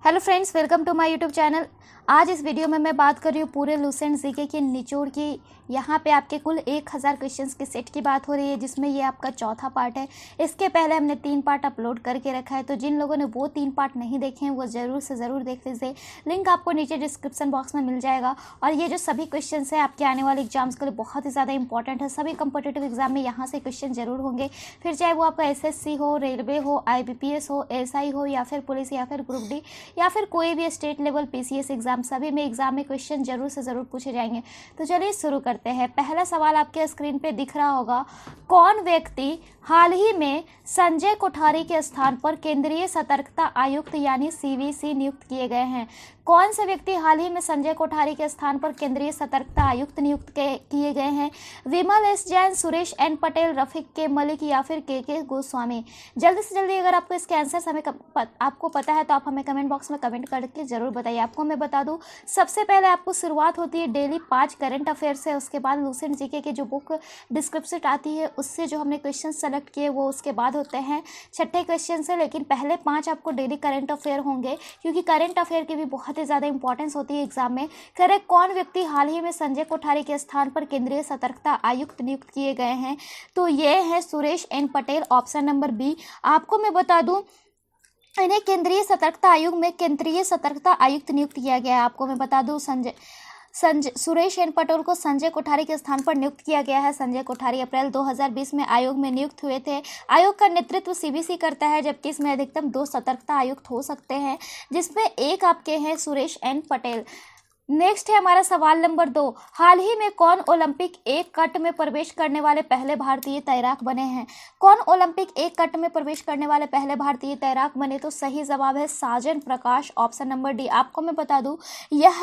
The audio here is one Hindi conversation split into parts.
Hello friends, welcome to my YouTube channel. आज इस वीडियो में मैं बात कर रही हूँ पूरे लूसेंट जीके के निचोड़ की। यहाँ पे आपके कुल 1000 क्वेश्चंस के सेट की बात हो रही है, जिसमें ये आपका चौथा पार्ट है। इसके पहले हमने 3 पार्ट अपलोड करके रखा है, तो जिन लोगों ने वो 3 पार्ट नहीं देखे हैं वो ज़रूर से ज़रूर देख लीजिए। लिंक आपको नीचे डिस्क्रिप्शन बॉक्स में मिल जाएगा। और ये जो सभी क्वेश्चन है आपके आने वाले एग्जाम्स के लिए बहुत ही ज़्यादा इंपॉर्टेंट है। सभी कम्पिटेटिव एग्जाम में यहाँ से क्वेश्चन जरूर होंगे, फिर चाहे वो आपका SSC हो, रेलवे हो, IBPS हो, SI हो, या फिर पुलिस, या फिर ग्रुप D, या फिर कोई भी स्टेट लेवल PCS एग्जाम, सभी में एग्जाम में क्वेश्चन जरूर से ज़रूर पूछे जाएंगे। तो चलिए शुरू करते हैं। पहला सवाल आपके स्क्रीन पे दिख रहा होगा, कौन व्यक्ति हाल ही में संजय कोठारी के स्थान पर केंद्रीय सतर्कता आयुक्त यानी CVC नियुक्त किए गए हैं? कौन से व्यक्ति हाल ही में संजय कोठारी के स्थान पर केंद्रीय सतर्कता आयुक्त नियुक्त किए गए हैं? विमल S Jain, Suresh N Patel, Rafiq K Malik, या फिर KK गोस्वामी? जल्दी से जल्दी अगर आपको इसके आंसर आपको पता है तो आप हमें कमेंट बॉक्स में कमेंट करके ज़रूर बताइए। आपको मैं बता दूं, सबसे पहले आपको शुरुआत होती है डेली 5 करंट अफेयर से। उसके बाद लूसेंट जीके की जो बुक डिस्क्रिप्शन आती है उससे जो हमने क्वेश्चन सेलेक्ट किए वो उसके बाद होते हैं छठे क्वेश्चन से। लेकिन पहले 5 आपको डेली करंट अफेयर होंगे, क्योंकि करंट अफेयर की भी बहुत ही ज़्यादा इंपॉर्टेंस होती है एग्जाम में। करेक्ट, कौन व्यक्ति हाल ही में संजय कोठारी के स्थान पर केंद्रीय सतर्कता आयुक्त नियुक्त किए गए हैं? तो ये है Suresh N Patel, option number B। आपको मैं बता दूं, इन्हें केंद्रीय सतर्कता आयोग में केंद्रीय सतर्कता आयुक्त नियुक्त किया गया है। आपको मैं बता दूं, सुरेश N पटेल को संजय कोठारी के स्थान पर नियुक्त किया गया है। संजय कोठारी अप्रैल 2020 में आयोग में नियुक्त हुए थे। आयोग का नेतृत्व CVC करता है, जबकि इसमें अधिकतम 2 सतर्कता आयुक्त हो सकते हैं, जिसमें एक आपके हैं सुरेश N पटेल। नेक्स्ट है हमारा सवाल नंबर 2, हाल ही में कौन ओलंपिक एक कट में प्रवेश करने वाले पहले भारतीय तैराक बने हैं? कौन ओलंपिक एक कट में प्रवेश करने वाले पहले भारतीय तैराक बने? तो सही जवाब है साजन प्रकाश, ऑप्शन नंबर D। आपको मैं बता दूं, यह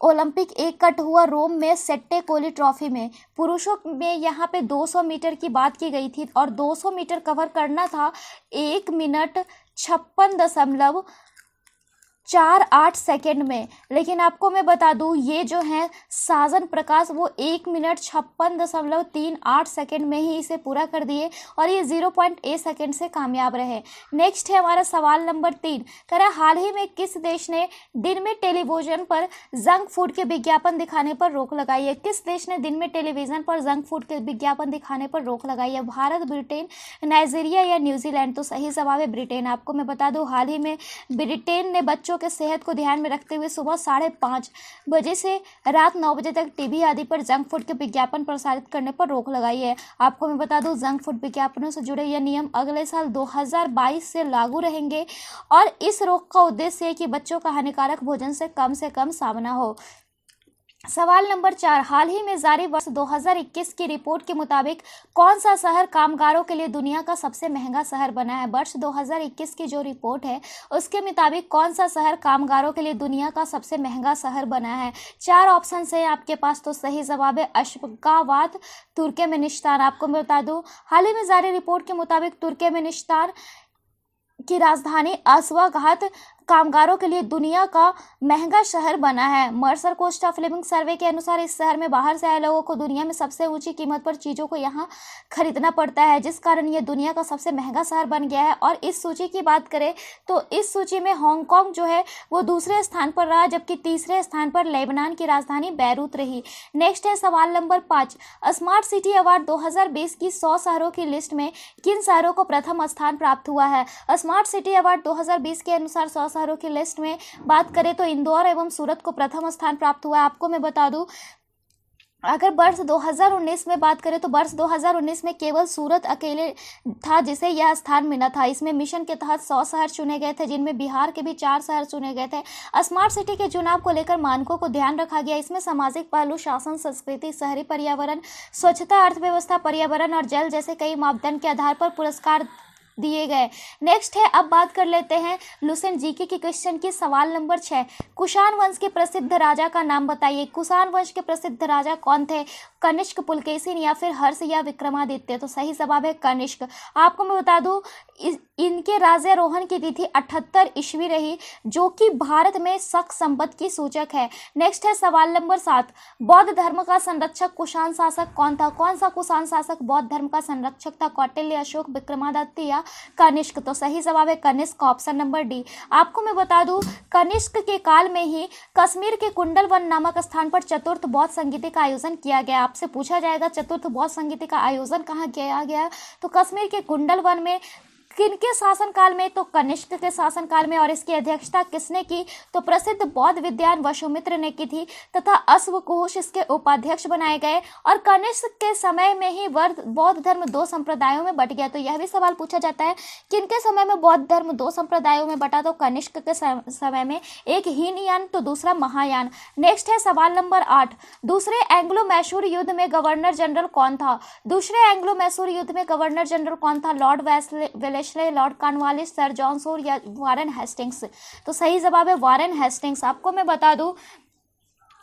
ओलंपिक एक कट हुआ रोम में सेट्टे कोली ट्रॉफी में। पुरुषों में यहाँ पे 200 मीटर की बात की गई थी और 200 मीटर कवर करना था 1 मिनट 56.48 सेकेंड में। लेकिन आपको मैं बता दूं, ये जो है साजन प्रकाश वो 1 मिनट 56.38 सेकेंड में ही इसे पूरा कर दिए और ये 0.8 सेकेंड से कामयाब रहे। नेक्स्ट है हमारा सवाल नंबर 3, कह रहा हाल ही में किस देश ने दिन में टेलीविजन पर जंक फूड के विज्ञापन दिखाने पर रोक लगाई है? किस देश ने दिन में टेलीविजन पर जंक फूड के विज्ञापन दिखाने पर रोक लगाई है? भारत, ब्रिटेन, नाइजीरिया या न्यूजीलैंड? तो सही जवाब है ब्रिटेन। आपको मैं बता दूं, हाल ही में ब्रिटेन ने बच्चों के सेहत को ध्यान में रखते हुए सुबह 5:30 बजे से रात 9 बजे तक टीवी आदि पर जंक फूड के विज्ञापन प्रसारित करने पर रोक लगाई है। आपको मैं बता दूं, जंक फूड विज्ञापनों से जुड़े यह नियम अगले साल 2022 से लागू रहेंगे और इस रोक का उद्देश्य है कि बच्चों का हानिकारक भोजन से कम सामना हो। सवाल नंबर 4, हाल ही में जारी वर्ष 2021 की रिपोर्ट के मुताबिक कौन सा शहर कामगारों के लिए दुनिया का सबसे महंगा शहर बना है? वर्ष 2021 की जो रिपोर्ट है उसके मुताबिक कौन सा शहर कामगारों के लिए दुनिया का सबसे महंगा शहर बना है? 4 ऑप्शन है आपके पास, तो सही जवाब है अशगाबाद, तुर्कमेनिस्तान। आपको मैं बता दूं, हाल ही में जारी रिपोर्ट के मुताबिक तुर्कमेनिस्तान की राजधानी अशगाबाद कामगारों के लिए दुनिया का महंगा शहर बना है। मर्सर कॉस्ट ऑफ लिविंग सर्वे के अनुसार इस शहर में बाहर से आए लोगों को दुनिया में सबसे ऊंची कीमत पर चीज़ों को यहाँ खरीदना पड़ता है, जिस कारण ये दुनिया का सबसे महंगा शहर बन गया है। और इस सूची की बात करें तो इस सूची में हांगकांग जो है वो दूसरे स्थान पर रहा, जबकि तीसरे स्थान पर लेबनान की राजधानी बैरूत रही। नेक्स्ट है सवाल नंबर 5, स्मार्ट सिटी अवार्ड 2020 की 100 शहरों की लिस्ट में किन शहरों को प्रथम स्थान प्राप्त हुआ है? स्मार्ट सिटी अवार्ड 2020 के अनुसार 100 शहरों की लिस्ट में बात करें तो इंदौर एवं सूरत को प्रथम स्थान प्राप्त हुआ है। आपको मैं बता दूं, अगर वर्ष 2019 में बात करें तो वर्ष 2019 में केवल सूरत अकेले था जिसे यह स्थान मिला था। इसमें मिशन के तहत 100 शहर चुने गए थे, जिनमें बिहार के भी 4 शहर चुने गए थे। स्मार्ट सिटी के चुनाव को लेकर मानकों को ध्यान रखा गया। इसमें सामाजिक पहलू, शासन, संस्कृति, शहरी पर्यावरण, स्वच्छता, अर्थव्यवस्था, पर्यावरण और जल जैसे कई मापदंड के आधार पर पुरस्कार दिए गए। नेक्स्ट है, अब बात कर लेते हैं लूसेंट जीके के क्वेश्चन की। सवाल नंबर 6, कुषाण वंश के प्रसिद्ध राजा का नाम बताइए। कुषाण वंश के प्रसिद्ध राजा कौन थे? कनिष्क, पुलकेशिन या फिर हर्ष या विक्रमादित्य? तो सही जवाब है कनिष्क। आपको मैं बता दूं, इनके राज्यारोहण की तिथि 78 ईस्वी रही, जो कि भारत में शक संपत्ति की सूचक है। नेक्स्ट है सवाल नंबर 7, बौद्ध धर्म का संरक्षक कुषाण शासक कौन था? कौन सा कुषाण शासक बौद्ध धर्म का संरक्षक था? कौटिल्य, अशोक, विक्रमादित्य या कनिष्क। तो सही जवाब है कनिष्क, ऑप्शन नंबर डी। आपको मैं बता दूं कनिष्क के काल में ही कश्मीर के कुंडलवन नामक स्थान पर चतुर्थ बौद्ध संगीति का आयोजन किया गया। आपसे पूछा जाएगा चतुर्थ बौद्ध संगीति का आयोजन कहाँ किया गया, तो कश्मीर के कुंडलवन में। किनके शासनकाल में, तो कनिष्क के शासनकाल में। और इसकी अध्यक्षता किसने की, तो प्रसिद्ध बौद्ध विद्वान वसुमित्र ने की थी तथा अश्वघोष इसके उपाध्यक्ष बनाए गए। और कनिष्क के समय में ही बौद्ध धर्म दो संप्रदायों में बट गया। तो यह भी सवाल पूछा जाता है किनके समय में बौद्ध धर्म दो संप्रदायों में बटा, तो कनिष्क के समय में, एक हीनयान तो दूसरा महायान। नेक्स्ट है सवाल नंबर 8। दूसरे एंग्लो मैसूर युद्ध में गवर्नर जनरल कौन था, दूसरे एंग्लो मैसूर युद्ध में गवर्नर जनरल कौन था, Lord Wellesley, Lord Cornwallis, sir John Shore या वारेन हेस्टिंग्स। तो सही जवाब है वारेन हेस्टिंग्स। आपको मैं बता दूं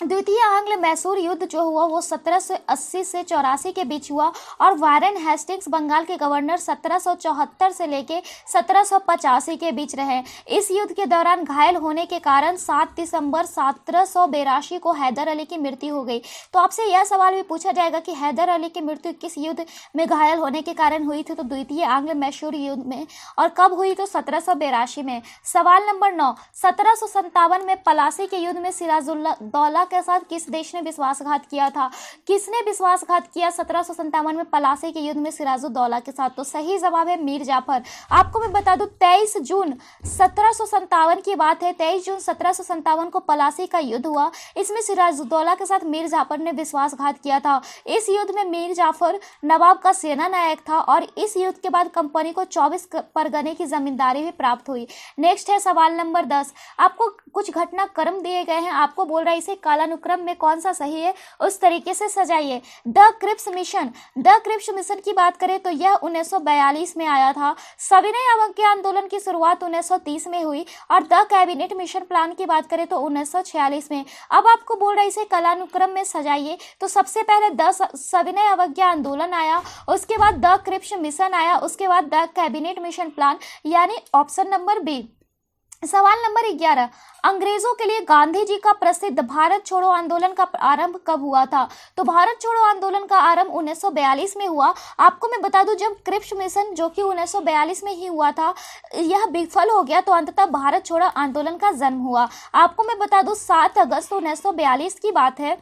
द्वितीय आंग्ल मैसूर युद्ध जो हुआ वो 1780 से 84 के बीच हुआ और वारेन हेस्टिंग्स बंगाल के गवर्नर 1774 से लेके 1785 के बीच रहे। इस युद्ध के दौरान घायल होने के कारण 7 दिसंबर 1782 को हैदर अली की मृत्यु हो गई। तो आपसे यह सवाल भी पूछा जाएगा कि हैदर अली की मृत्यु किस युद्ध में घायल होने के कारण हुई थी, तो द्वितीय आंग्ल मैसूर युद्ध में। और कब हुई, तो 1782 में। सवाल नंबर 9। 1757 में पलासी के युद्ध में सिराजुद्दौला के साथ किस देश ने विश्वासघात किया था, किसने विश्वासघात किया 1757 में पलासी के युद्ध में सिराजुद्दौला के साथ, तो सही जवाब है मीर जाफर। आपको मैं बता दूं 23 जून 1757 की बात है। 23 जून 1757 को पलासी का युद्ध हुआ। इसमें सिराजुद्दौला के साथ मीर जाफर ने विश्वासघात किया था। इस युद्ध में मीर जाफर नवाब का सेना नायक था और इस युद्ध के बाद कंपनी को 24 परगने की जमींदारी भी प्राप्त हुई। नेक्स्ट है सवाल नंबर 10। आपको कुछ घटनाक्रम दिए गए हैं, आपको बोल रहा है इसे कालानुक्रम में कौन सा सही है उस तरीके से सजाइए। The Cripps mission, the Cripps mission की बात करें तो यह 1942 में आया था। सविनय अवज्ञा आंदोलन की शुरुआत 1930 में हुई और द कैबिनेट मिशन प्लान की बात करें तो 1946 में। अब आपको बोल रहा है इसे कालानुक्रम में सजाइए, तो सबसे पहले सविनय अवज्ञा आंदोलन आया, उसके बाद द क्रिप्स मिशन आया, उसके बाद द कैबिनेट मिशन प्लान, यानी ऑप्शन नंबर बी। सवाल नंबर 11। अंग्रेजों के लिए गांधी जी का प्रसिद्ध भारत छोड़ो आंदोलन का आरंभ कब हुआ था, तो भारत छोड़ो आंदोलन का आरंभ 1942 में हुआ। आपको मैं बता दूं जब क्रिप्स मिशन जो कि 1942 में ही हुआ था यह विफल हो गया तो अंततः भारत छोड़ो आंदोलन का जन्म हुआ। आपको मैं बता दूं 7 अगस्त 1942 की बात है।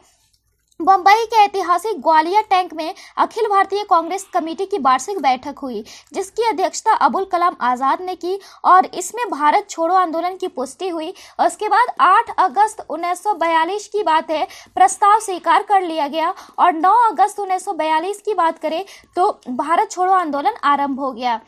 बंबई के ऐतिहासिक ग्वालियर टैंक में अखिल भारतीय कांग्रेस कमेटी की वार्षिक बैठक हुई जिसकी अध्यक्षता अबुल कलाम आजाद ने की और इसमें भारत छोड़ो आंदोलन की पुष्टि हुई। उसके बाद 8 अगस्त 1942 की बात है, प्रस्ताव स्वीकार कर लिया गया और 9 अगस्त 1942 की बात करें तो भारत छोड़ो आंदोलन आरंभ हो गया।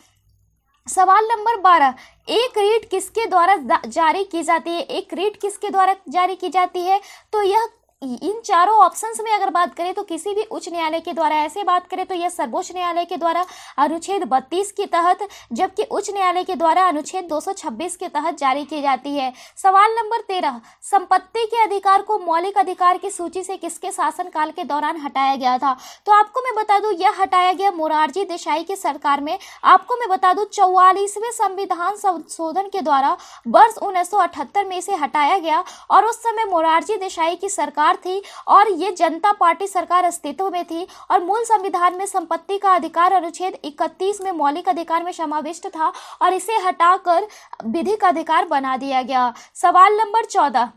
सवाल नंबर 12। एक रीट किसके द्वारा जारी की जाती है, एक रीट किसके द्वारा जारी की जाती है, तो यह इन चारों ऑप्शंस में अगर बात करें तो किसी भी उच्च न्यायालय के द्वारा, ऐसे बात करें तो यह सर्वोच्च न्यायालय के द्वारा अनुच्छेद 32 के तहत, जबकि उच्च न्यायालय के द्वारा अनुच्छेद 226 के तहत जारी की जाती है। सवाल नंबर 13। संपत्ति के अधिकार को मौलिक अधिकार की सूची से किसके शासनकाल के दौरान हटाया गया था, तो आपको मैं बता दूं यह हटाया गया मोरारजी देसाई की सरकार में। आपको मैं बता दूं 44वें संविधान संशोधन के द्वारा वर्ष 1978 में इसे हटाया गया और उस समय मोरारजी देसाई की सरकार थी और ये जनता पार्टी सरकार अस्तित्व में थी और मूल संविधान में संपत्ति का अधिकार अनुच्छेद 31 में मौलिक अधिकार में समाविष्ट था और इसे हटाकर विधिक अधिकार बना दिया गया। सवाल नंबर 14।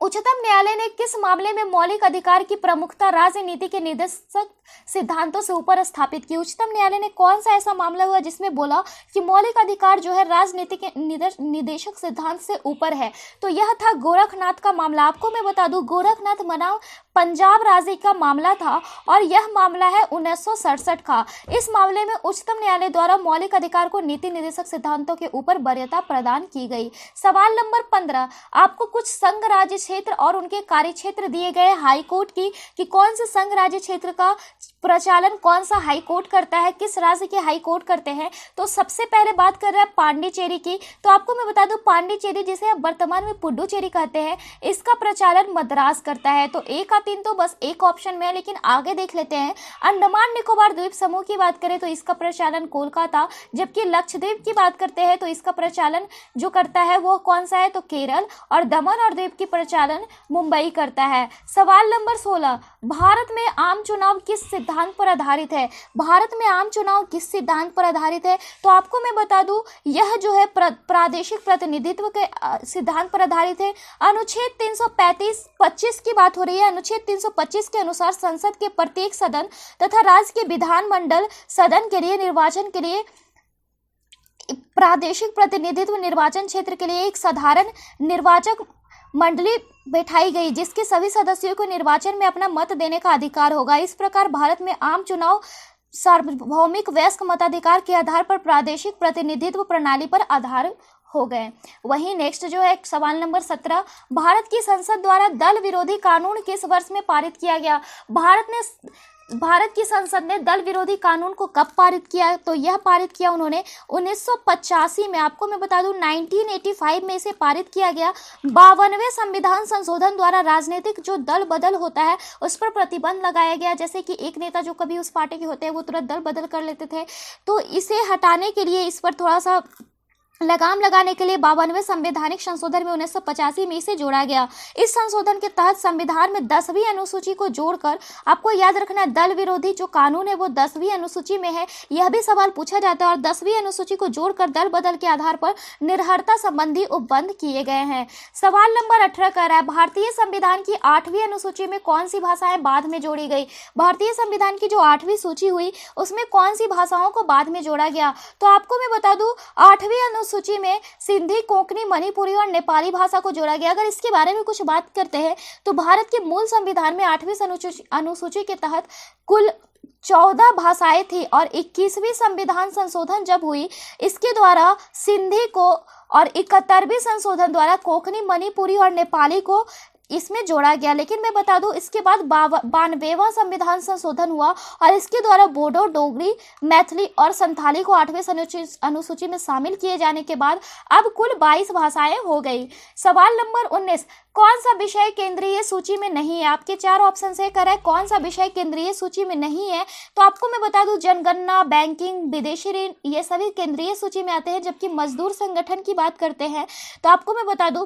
उच्चतम न्यायालय ने किस मामले में मौलिक अधिकार की प्रमुखता राजनीति के निर्देशक सिद्धांतों से ऊपर स्थापित की, उच्चतम न्यायालय ने कौन सा ऐसा मामला हुआ जिसमें बोला कि मौलिक अधिकार जो है राजनीति के निर्देशक सिद्धांत से ऊपर है, तो यह था गोरखनाथ का मामला। आपको मैं बता दूं गोरखनाथ बनाम पंजाब राज्य का मामला था और यह मामला है 1967 का। इस मामले में उच्चतम न्यायालय द्वारा मौलिक अधिकार को नीति निर्देशक सिद्धांतों के ऊपर वरीयता प्रदान की गई। सवाल नंबर 15। आपको कुछ संघ राज्य क्षेत्र और उनके कार्य क्षेत्र दिए गए हाई कोर्ट की कि कौन से संघ राज्य क्षेत्र का प्रचालन कौन सा हाई कोर्ट करता है, किस राज्य के हाई कोर्ट करते हैं, तो सबसे पहले बात कर रहे हैं पांडिचेरी की। तो आपको मैं बता दूं पांडिचेरी जिसे अब वर्तमान में पुडुचेरी कहते हैं इसका प्रचालन मद्रास करता है। तो एक का 3 तो बस एक ऑप्शन में है, लेकिन आगे देख लेते हैं। अंडमान निकोबार द्वीप समूह की बात करें तो इसका प्रचालन कोलकाता, जबकि लक्षद्वीप की बात करते हैं तो इसका प्रचालन जो करता है वो कौन सा है, तो केरल, और दमन और द्वीप की प्रचालन मुंबई करता है। सवाल नंबर 16। भारत में आम चुनाव किस सिद्धांत पर आधारित है? भारत में आम चुनाव किस सिद्धांत पर आधारित है? तो आपको मैं बता दूं, यह जो है प्रादेशिक प्रतिनिधित्व के सिद्धांत पर आधारित है। अनुच्छेद 325 की बात हो रही है। अनुच्छेद 325 के अनुसार संसद के प्रत्येक सदन तथा राज्य के विधानमंडल सदन के लिए निर्वाचन के लिए प्रादेशिक प्रतिनिधित्व निर्वाचन क्षेत्र के लिए एक साधारण निर्वाचक मंडली बैठाई गई, जिसके सभी सदस्यों को निर्वाचन में अपना मत देने का अधिकार होगा। इस प्रकार भारत में आम चुनाव सार्वभौमिक वयस्क मताधिकार के आधार पर प्रादेशिक प्रतिनिधित्व प्रणाली पर आधार हो गए। वहीं नेक्स्ट जो है सवाल नंबर 17, भारत की संसद द्वारा दल विरोधी कानून किस वर्ष में पारित किया गया? भारत की संसद ने दल विरोधी कानून को कब पारित किया? तो यह पारित किया उन्होंने 1985 में। आपको मैं बता दूं 1985 में इसे पारित किया गया। 52वें संविधान संशोधन द्वारा राजनीतिक जो दल बदल होता है उस पर प्रतिबंध लगाया गया। जैसे कि एक नेता जो कभी उस पार्टी के होते हैं वो तुरंत दल बदल कर लेते थे, तो इसे हटाने के लिए, इस पर थोड़ा सा लगाम लगाने के लिए 52वें संवैधानिक संशोधन में 1985 में इसे जोड़ा गया। इस संशोधन के तहत संविधान में 10वीं अनुसूची को जोड़कर, आपको याद रखना है दल विरोधी जो कानून है वो 10वीं अनुसूची में है, यह भी सवाल पूछा जाता है। और 10वीं अनुसूची को जोड़कर दल बदल के आधार पर निर्हरता संबंधी उपबंध किए गए हैं। सवाल नंबर 18 कह रहा है, भारतीय संविधान की 8वीं अनुसूची में कौन सी भाषाएं बाद में जोड़ी गई? भारतीय संविधान की जो 8वीं सूची हुई उसमें कौन सी भाषाओं को बाद में जोड़ा गया? तो आपको मैं बता दूं 8वीं सूची में सिंधी, कोंकणी, मणिपुरी और नेपाली भाषा को जोड़ा गया। अगर इसके बारे में कुछ बात करते हैं तो भारत के मूल संविधान में 8वीं अनुसूची के तहत कुल 14 भाषाएं थी और 21वीं संविधान संशोधन जब हुई इसके द्वारा सिंधी को और 71वीं संशोधन द्वारा कोंकणी, मणिपुरी और नेपाली को इसमें जोड़ा गया। लेकिन मैं बता दूं इसके बाद 92वां संविधान संशोधन हुआ और इसके द्वारा बोडो, डोगरी, मैथिली और संथाली को 8वीं अनुसूची में शामिल किए जाने के बाद अब कुल 22 भाषाएं हो गई। सवाल नंबर 19, कौन सा विषय केंद्रीय सूची में नहीं है? आपके 4 ऑप्शन से कर है कौन सा विषय केंद्रीय सूची में नहीं है। तो आपको मैं बता दूं जनगणना, बैंकिंग, विदेशी ऋण, ये सभी केंद्रीय सूची में आते हैं। जबकि मजदूर संगठन की बात करते हैं तो आपको मैं बता दूं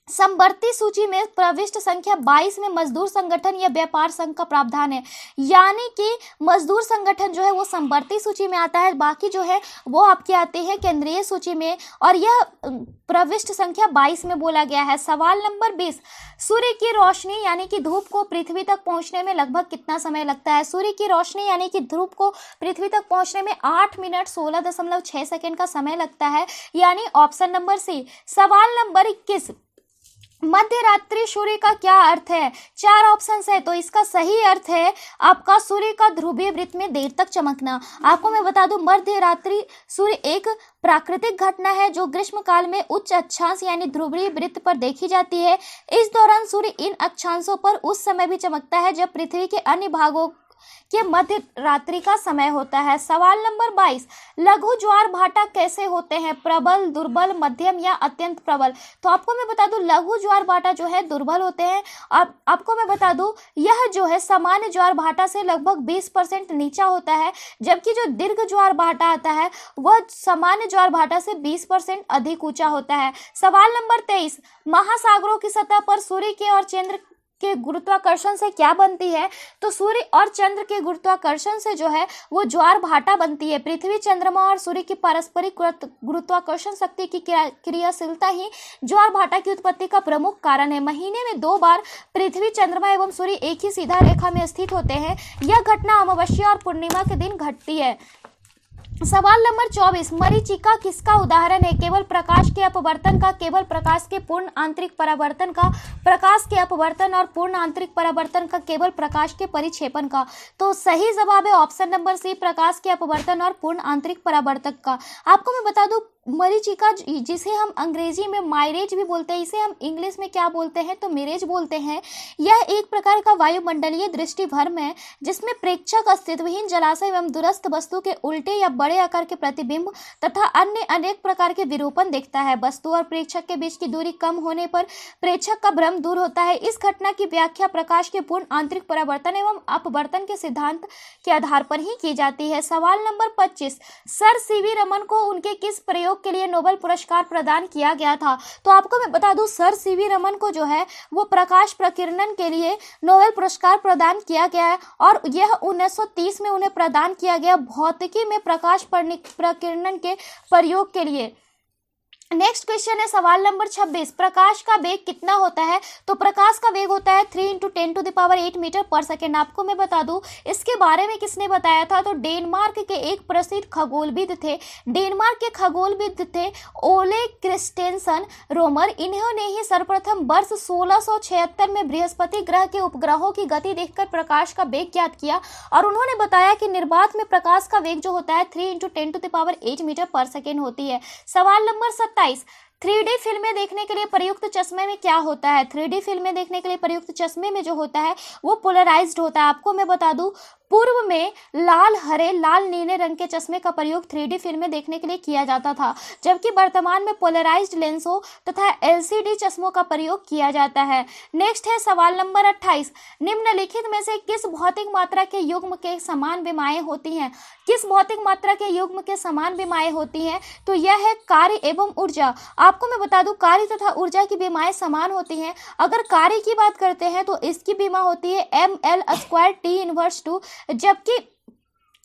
समवर्ती सूची में प्रविष्ट संख्या 22 में मजदूर संगठन या व्यापार संघ का प्रावधान है, यानी कि मजदूर संगठन जो है वो समवर्ती सूची में आता है, बाकी जो है वो आपके आते हैं केंद्रीय सूची में, और यह प्रविष्ट संख्या 22 में बोला गया है। सवाल नंबर 20, सूर्य की रोशनी यानी कि धूप को पृथ्वी तक पहुंचने में लगभग कितना समय लगता है? सूर्य की रोशनी यानी कि धूप को पृथ्वी तक पहुंचने में 8 मिनट 16.6 सेकेंड का समय लगता है, यानी ऑप्शन नंबर सी। सवाल नंबर 21, मध्य रात्रि सूर्य का क्या अर्थ है? 4 ऑप्शन है, तो इसका सही अर्थ है आपका सूर्य का ध्रुवीय वृत्त में देर तक चमकना। आपको मैं बता दूं मध्य रात्रि सूर्य एक प्राकृतिक घटना है जो ग्रीष्म काल में उच्च अक्षांश यानी ध्रुवीय वृत्त पर देखी जाती है। इस दौरान सूर्य इन अक्षांशों पर उस समय भी चमकता है जब पृथ्वी के अन्य भागों के मध्य रात्रि का समय होता है। सवाल नंबर 22, लघु ज्वार भाटा कैसे होते हैं? प्रबल, दुर्बल, मध्यम या अत्यंत प्रबल? तो आपको मैं बता दूं लघु ज्वार भाटा जो है दुर्बल होते हैं। अब आपको मैं बता दूं यह जो है सामान्य ज्वार भाटा से लगभग 20% नीचा होता है, जबकि जो दीर्घ ज्वार भाटा आता है वह सामान्य ज्वार भाटा से 20% अधिक ऊंचा होता है। सवाल नंबर 23, महासागरों की सतह पर सूर्य के और चंद्र के गुरुत्वाकर्षण से क्या बनती है? तो सूर्य और चंद्र के गुरुत्वाकर्षण से जो है वो ज्वार भाटा बनती है। पृथ्वी, चंद्रमा और सूर्य की पारस्परिक गुरुत्वाकर्षण शक्ति की क्रियाशीलता ही ज्वार भाटा की उत्पत्ति का प्रमुख कारण है। महीने में 2 बार पृथ्वी, चंद्रमा एवं सूर्य एक ही सीधा रेखा में स्थित होते हैं। यह घटना अमावस्या और पूर्णिमा के दिन घटती है। सवाल नंबर 24, मरीचिका किसका उदाहरण है? केवल प्रकाश के अपवर्तन का, केवल प्रकाश के पूर्ण आंतरिक परावर्तन का, प्रकाश के अपवर्तन और पूर्ण आंतरिक परावर्तन का, केवल प्रकाश के परिक्षेपण का। तो सही जवाब है ऑप्शन नंबर सी, प्रकाश के अपवर्तन और पूर्ण आंतरिक परावर्तक का। आपको मैं बता दूं मरीचिका जिसे हम अंग्रेजी में माइरेज भी बोलते हैं, इसे हम इंग्लिश में क्या बोलते हैं तो मिरेज बोलते हैं। यह एक प्रकार का वायुमंडलीय दृष्टिभ्रम है जिसमें प्रेक्षक अस्तित्वहीन जलाशय एवं दूरस्थ वस्तु के उल्टे या बड़े आकार के प्रतिबिंब तथा अन्य अनेक प्रकार के विरूपण देखता है। वस्तु और प्रेक्षक के बीच की दूरी कम होने पर प्रेक्षक का भ्रम दूर होता है। इस घटना की व्याख्या प्रकाश के पूर्ण आंतरिक परावर्तन एवं अपवर्तन के सिद्धांत के आधार पर ही की जाती है। सवाल नंबर 25, सर सीवी रमन को उनके किस प्रयोग प्रयोग के लिए नोबेल पुरस्कार प्रदान किया गया था? तो आपको मैं बता दूं सर सीवी रमन को जो है वो प्रकाश प्रकीर्णन के लिए नोबेल पुरस्कार प्रदान किया गया है और यह 1930 में उन्हें प्रदान किया गया भौतिकी में प्रकाश प्रकीर्णन के प्रयोग के लिए। नेक्स्ट क्वेश्चन है सवाल नंबर 26, प्रकाश का वेग कितना होता है? तो प्रकाश का वेग होता है 3 × 10⁸ मीटर पर सेकेंड। आपको मैं बता दूं इसके बारे में किसने बताया था? तो डेनमार्क के एक प्रसिद्ध खगोलविद थे, डेनमार्क के खगोलविद थे ओले क्रिस्टेंसन रोमर। इन्होंने ही सर्वप्रथम वर्ष 1676 में बृहस्पति ग्रह के उपग्रहों की गति देखकर प्रकाश का वेग ज्ञात किया और उन्होंने बताया कि निर्वात में प्रकाश का वेग जो होता है 3 × 10⁸ मीटर पर सेकेंड होती है। सवाल नंबर 27, 3D फिल्में देखने के लिए प्रयुक्त चश्मे में क्या होता है? 3D फिल्में देखने के लिए प्रयुक्त चश्मे में जो होता है वो पोलराइज्ड होता है। आपको मैं बता दूं पूर्व में लाल हरे लाल नीले रंग के चश्मे का प्रयोग 3D फिल्में देखने के लिए किया जाता था, जबकि वर्तमान में पोलराइज्ड लेंसों तथा LCD चश्मों का प्रयोग किया जाता है। नेक्स्ट है सवाल नंबर 28, निम्नलिखित में से किस भौतिक मात्रा के युग्म के समान विमाएं होती हैं? किस भौतिक मात्रा के युग्म के समान विमाएं होती हैं? तो यह है कार्य एवं ऊर्जा। आपको मैं बता दूं कार्य तथा ऊर्जा की विमाएं समान होती हैं। अगर कार्य की बात करते हैं तो इसकी विमा होती है ml² T−2, जबकि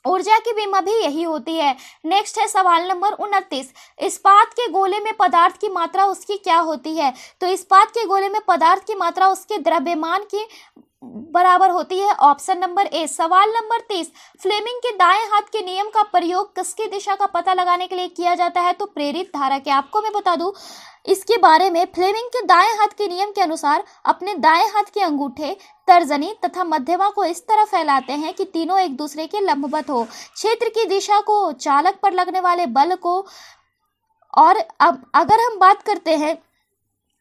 ऊर्जा की विमा भी यही होती है। नेक्स्ट है सवाल नंबर 29, इस्पात के गोले में पदार्थ की मात्रा उसकी क्या होती है? तो इस्पात के गोले में पदार्थ की मात्रा उसके द्रव्यमान की बराबर होती है। Option number A. सवाल नंबर 30, फ्लेमिंग के दाएं हाथ के नियम का प्रयोग किसकी दिशा का पता लगाने के लिए किया जाता है? तो प्रेरित धारा के। आपको मैं बता दूं इसके बारे में, फ्लेमिंग के दाएं हाथ के नियम के अनुसार अपने दाएं हाथ के अंगूठे, तर्जनी तथा मध्यमा को इस तरह फैलाते हैं कि तीनों एक दूसरे के लंबवत हो। क्षेत्र की दिशा को, चालक पर लगने वाले बल को, और अब अगर हम बात करते हैं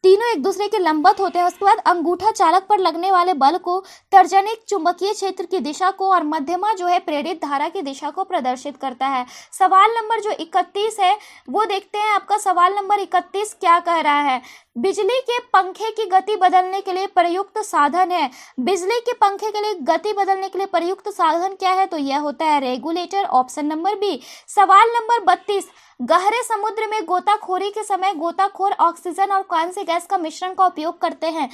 तीनों एक दूसरे के लंबवत होते हैं, उसके बाद अंगूठा चालक पर लगने वाले बल को, तर्जनी चुंबकीय क्षेत्र की दिशा को और मध्यमा जो है प्रेरित धारा की दिशा को प्रदर्शित करता है। सवाल नंबर जो 31 है वो देखते हैं। आपका सवाल नंबर 31 क्या कह रहा है? बिजली के पंखे की गति बदलने के लिए प्रयुक्त साधन है। बिजली के पंखे के लिए गति बदलने के लिए प्रयुक्त साधन क्या है? तो यह होता है रेगुलेटर। Option number B. सवाल नंबर 32, गहरे समुद्र में गोताखोरी के समय गोताखोर ऑक्सीजन और कौन सी गैस का मिश्रण का उपयोग करते हैं?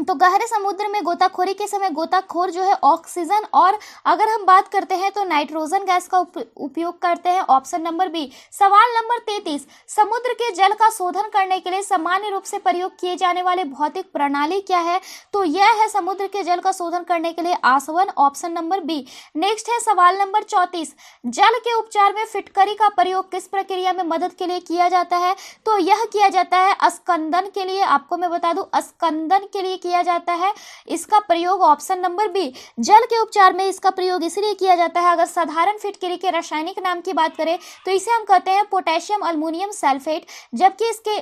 तो गहरे समुद्र में गोताखोरी के समय गोताखोर जो है ऑक्सीजन और अगर हम बात करते हैं तो नाइट्रोजन गैस का उपयोग करते हैं। Option number B. सवाल नंबर 33, समुद्र के जल का शोधन करने के लिए सामान्य रूप से प्रयोग किए जाने वाले भौतिक प्रणाली क्या है? तो यह है समुद्र के जल का शोधन करने के लिए आसवन। Option number B. नेक्स्ट है सवाल नंबर 34, जल के उपचार में फिटकरी का प्रयोग किस प्रक्रिया में मदद के लिए किया जाता है? तो यह किया जाता है अस्कंदन के लिए। आपको मैं बता दूं अस्कंदन के लिए किया जाता है इसका प्रयोग। Option number B. जल के उपचार में इसका प्रयोग इसलिए किया जाता है, अगर साधारण फिटकरी के रासायनिक नाम की बात करें तो इसे हम कहते हैं पोटेशियम अल्मुनियम सल्फेट, जबकि इसके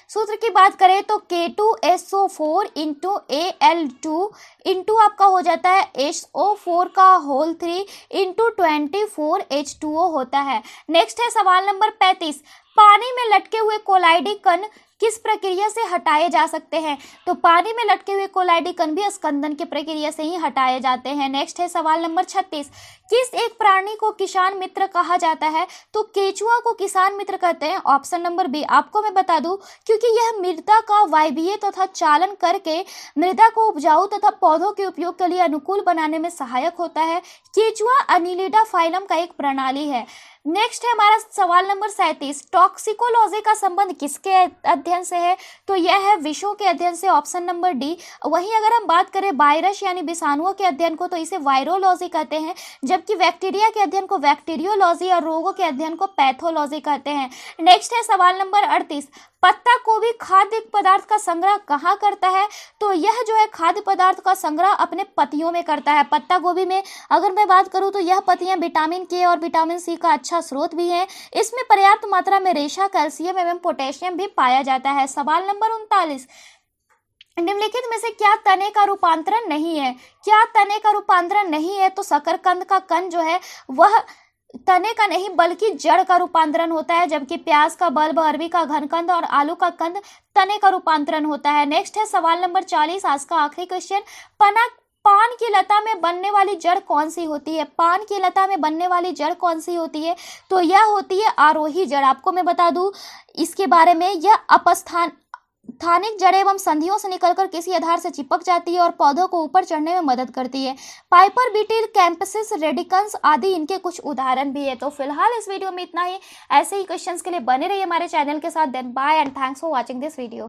सूत्र की बात करें तो K2SO4 × Al2 इंटू आपका हो जाता है SO4 का होल 3 × 24H2O होता है। नेक्स्ट है सवाल नंबर 35, पानी में लटके हुए कोलाइडी कण किस प्रक्रिया से हटाए जा सकते हैं? तो पानी में लटके हुए कोलाइडी कण भी स्कंदन की प्रक्रिया से ही हटाए जाते हैं। नेक्स्ट है सवाल नंबर 36, किस एक प्राणी को किसान मित्र कहा जाता है? तो केचुआ को किसान मित्र कहते हैं। Option number B. आपको मैं बता दूं क्योंकि यह मृदा का वायवीय तथा चालन करके मृदा को उपजाऊ तथा पौधों के उपयोग के लिए अनुकूल बनाने में सहायक होता है। केचुआ अनिलिडा फाइलम का एक प्रणाली है। नेक्स्ट है हमारा सवाल नंबर 37, टॉक्सिकोलॉजी का संबंध किसके अध्ययन से है? तो यह है विषों के अध्ययन से। Option number D. वहीं अगर हम बात करें वायरस यानी विषाणुओं के अध्ययन को तो इसे वायरोलॉजी कहते हैं, जबकि बैक्टीरिया के अध्ययन को बैक्टीरियोलॉजी और रोगों के अध्ययन को पैथोलॉजी कहते हैं। नेक्स्ट है सवाल नंबर 38, पत्ता गोभी खाद्य पदार्थ का संग्रह कहाँ करता है? तो यह जो है खाद्य पदार्थ का संग्रह अपने पत्तियों में करता है। पत्ता गोभी में अगर मैं बात करूं तो यह पत्तियां विटामिन के और विटामिन सी का अच्छा स्रोत भी है। इसमें पर्याप्त मात्रा में रेशा, कैल्शियम एवं पोटेशियम भी पाया जाता है। सवाल नंबर 39, निम्नलिखित में से क्या तने का रूपांतरण नहीं है? क्या तने का रूपांतरण नहीं है? तो शकरकंद का कण जो है वह तने का नहीं बल्कि जड़ का रूपांतरण होता है, जबकि प्याज का बल्ब, अरबी का घनकंद और आलू का कंद तने का रूपांतरण होता है। नेक्स्ट है सवाल नंबर 40, आज का आखिरी क्वेश्चन, पान की लता में बनने वाली जड़ कौन सी होती है? पान की लता में बनने वाली जड़ कौन सी होती है? तो यह होती है आरोही जड़। आपको मैं बता दूं इसके बारे में, यह स्थानिक जड़ एवं संधियों से निकलकर किसी आधार से चिपक जाती है और पौधों को ऊपर चढ़ने में मदद करती है। पाइपर बीटिल, कैंपसिस रेडिकन्स आदि इनके कुछ उदाहरण भी है। तो फिलहाल इस वीडियो में इतना ही। ऐसे ही क्वेश्चंस के लिए बने रहिए हमारे चैनल के साथ। Then bye and thanks for watching this video.